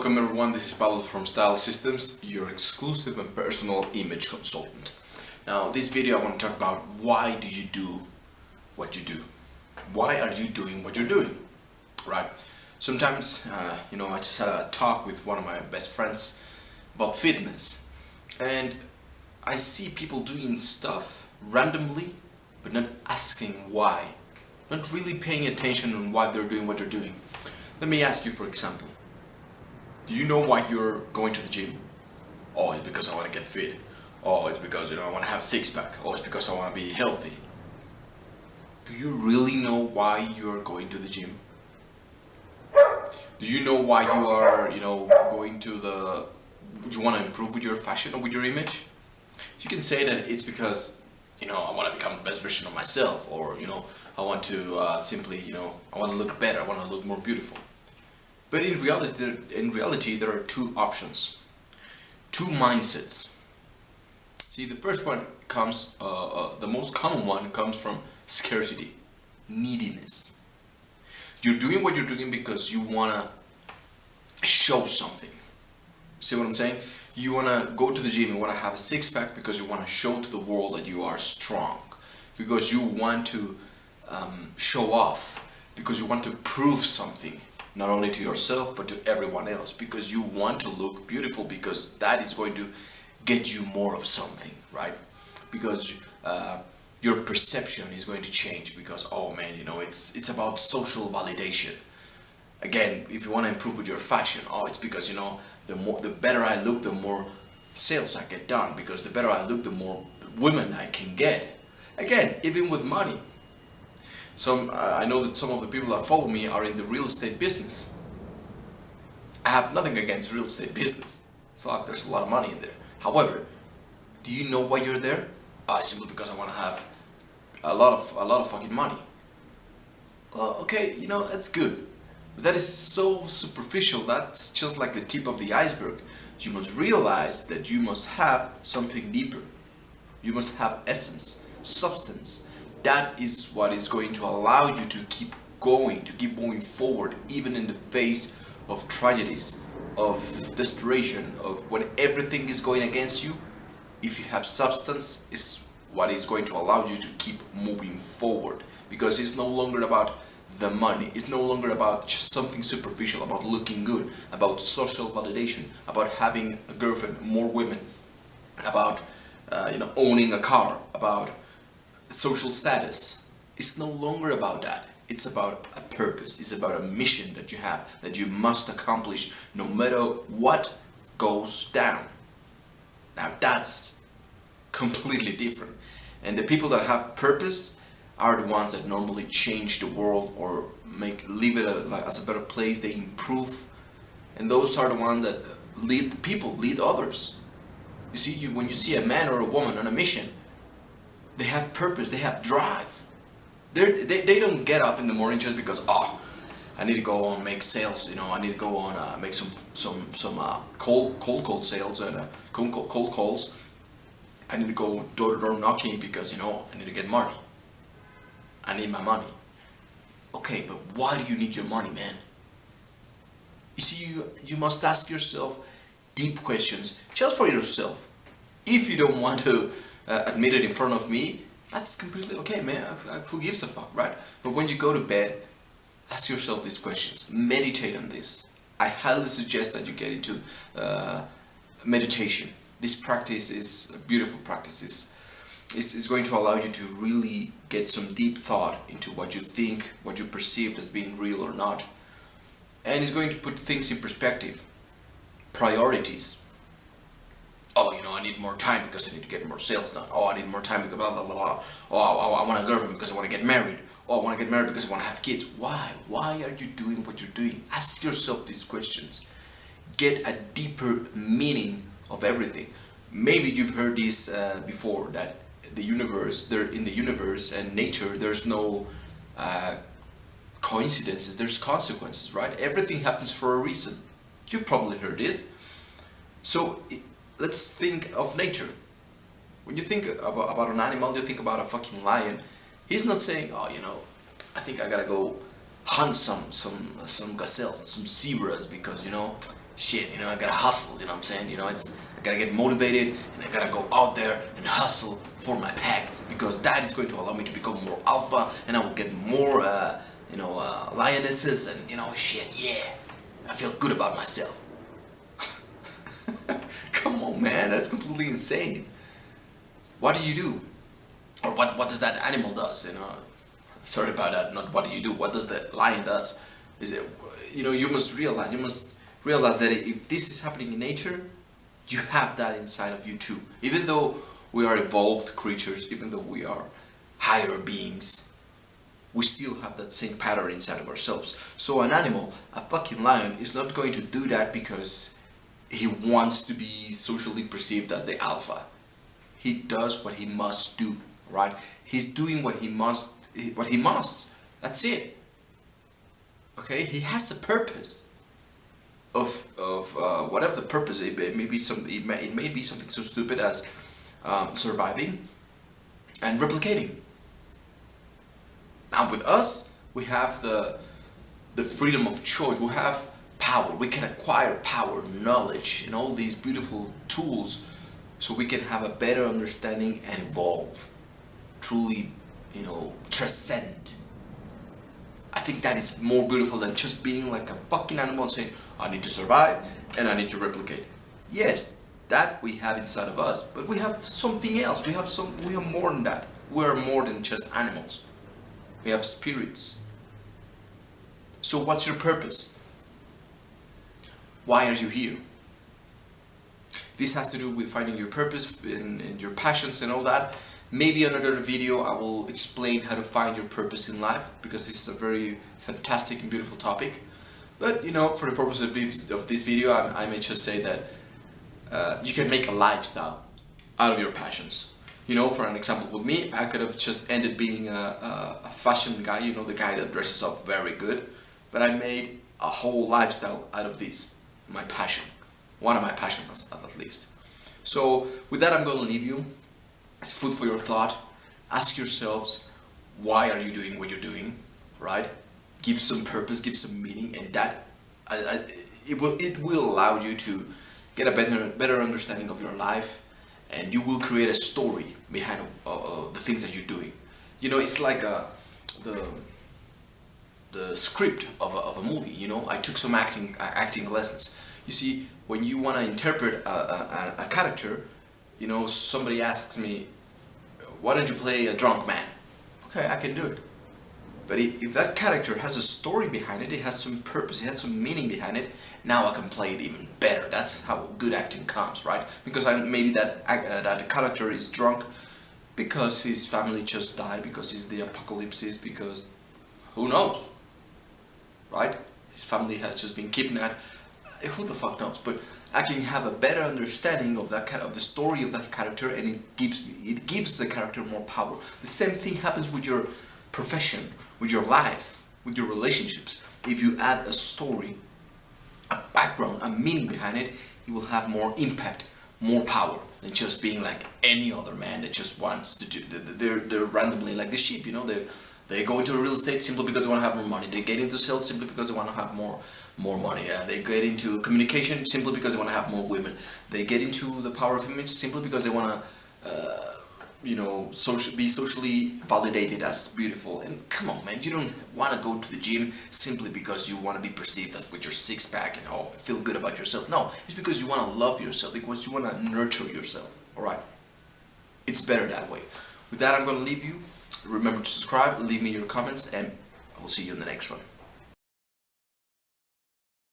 Welcome everyone, this is Pablo from Style Systems, your exclusive and personal image consultant. Now, this video I want to talk about why do you do what you do? Why are you doing what you're doing? Right? Sometimes, I just had a talk with one of my best friends about fitness, and I see people doing stuff randomly, but not asking why, not really paying attention on why they're doing what they're doing. Let me ask you, for example, do you know why you're going to the gym? Oh, it's because I want to get fit. Oh, it's because I want to have a six-pack. Oh, it's because I want to be healthy. Do you really know why you're going to the gym? Do you know why you are, going to you want to improve with your fashion or with your image? You can say that it's because, I want to become the best version of myself, or, I want to I want to look better, I want to look more beautiful. But in reality, there are two options, two mindsets. See, the first one comes, the most common one comes from scarcity, neediness. You're doing what you're doing because you want to show something. See what I'm saying? You want to go to the gym, you want to have a six-pack because you want to show to the world that you are strong. Because you want to show off. Because you want to prove something. Not only to yourself, but to everyone else. Because you want to look beautiful, because that is going to get you more of something, right? Because your perception is going to change, because, oh man, it's about social validation. Again, if you want to improve with your fashion, it's because, the better I look, the more sales I get done. Because the better I look, the more women I can get. Again, even with money. I know that some of the people that follow me are in the real estate business. I have nothing against real estate business. Fuck, there's a lot of money in there. However, do you know why you're there? Simply because I want to have a lot of fucking money. Okay, that's good. But that is so superficial. That's just like the tip of the iceberg. You must realize that you must have something deeper. You must have essence, substance. That is what is going to allow you to keep going forward, even in the face of tragedies, of desperation, of when everything is going against you. If you have substance, is what is going to allow you to keep moving forward. Because it's no longer about the money. It's no longer about just something superficial, about looking good, about social validation, about having a girlfriend, more women, about owning a car, about social status. It's no longer about that. It's about a purpose. It's about a mission that you have, that you must accomplish no matter what goes down. Now that's completely different. And the people that have purpose are the ones that normally change the world or leave it as a better place. They improve. And those are the ones that lead people, lead others. You see, when you see a man or a woman on a mission, they have purpose, they have drive. They don't get up in the morning just because, I need to go on make sales, I need to go on make some cold sales and cold calls. I need to go door to door knocking because, I need to get money. I need my money. Okay, but why do you need your money, man? You see, you must ask yourself deep questions just for yourself. If you don't want to admit it in front of me, that's completely okay, man. Who gives a fuck, right? But when you go to bed, ask yourself these questions. Meditate on this. I highly suggest that you get into meditation. This practice is a beautiful practice. It's going to allow you to really get some deep thought into what you think, what you perceive as being real or not. And it's going to put things in perspective. Priorities. I need more time because I need to get more sales done. I need more time because blah, blah, blah, blah. I want a girlfriend because I want to get married. I want to get married because I want to have kids. Why? Why are you doing what you're doing? Ask yourself these questions. Get a deeper meaning of everything. Maybe you've heard this before, that in the universe and nature, there's no coincidences, there's consequences, right? Everything happens for a reason. You've probably heard this. So let's think of nature. When you think about an animal, you think about a fucking lion. He's not saying, I think I gotta go hunt some gazelles and some zebras because shit, you know, I gotta hustle, you know what I'm saying? You know, I gotta get motivated and I gotta go out there and hustle for my pack, because that is going to allow me to become more alpha, and I will get more, lionesses, and, you know, shit, yeah, I feel good about myself. Come on, man, that's completely insane. What do you do? Or what does that animal does, you know? Sorry about that, not what do you do, what does the lion does? Is it, you know, you must realize that if this is happening in nature, you have that inside of you too. Even though we are evolved creatures, even though we are higher beings, we still have that same pattern inside of ourselves. So an animal, a fucking lion, is not going to do that because he wants to be socially perceived as the alpha. He does what he must do, right? He's doing what he must. That's it. Okay, he has a purpose. Of whatever the purpose, it may be something so stupid as surviving and replicating. Now with us, we have the freedom of choice. We have power. We can acquire power, knowledge, and all these beautiful tools, so we can have a better understanding and evolve. Truly, you know, transcend. I think that is more beautiful than just being like a fucking animal and saying, I need to survive and I need to replicate. Yes, that we have inside of us, but we have something else. We have more than that. We are more than just animals. We have spirits. So what's your purpose? Why are you here? This has to do with finding your purpose and your passions and all that. Maybe in another video I will explain how to find your purpose in life, because this is a very fantastic and beautiful topic. But you know, for the purpose of this video, I may just say that you can make a lifestyle out of your passions. You know, for an example with me, I could have just ended being a fashion guy, you know, the guy that dresses up very good. But I made a whole lifestyle out of this, my passion. One of my passions at least. So with that, I'm going to leave you. It's food for your thought. Ask yourselves, why are you doing what you're doing, right? Give some purpose, give some meaning, and that it will allow you to get a better understanding of your life, and you will create a story behind the things that you're doing. You know, it's like the script of a movie. You know, I took some acting lessons. You see, when you want to interpret a character, you know, somebody asks me, why don't you play a drunk man? Okay, I can do it. But if that character has a story behind it, it has some purpose, it has some meaning behind it, now I can play it even better. That's how good acting comes, right? Because maybe that character is drunk because his family just died, because it's the apocalypse, because who knows, right? His family has just been kidnapped. Who the fuck knows? But I can have a better understanding of the story of that character, and it gives the character more power. The same thing happens with your profession, with your life, with your relationships. If you add a story, a background, a meaning behind it, it will have more impact, more power than just being like any other man that just wants to do. They're randomly like the sheep, you know. They go into real estate simply because they want to have more money. They get into sales simply because they want to have more money. They get into communication simply because they want to have more women. They get into the power of image simply because they want to, be socially validated as beautiful. And come on, man, you don't want to go to the gym simply because you want to be perceived as with your six-pack and feel good about yourself. No, it's because you want to love yourself, because you want to nurture yourself. All right, it's better that way. With that, I'm going to leave you. Remember to subscribe, leave me your comments, and I will see you in the next one.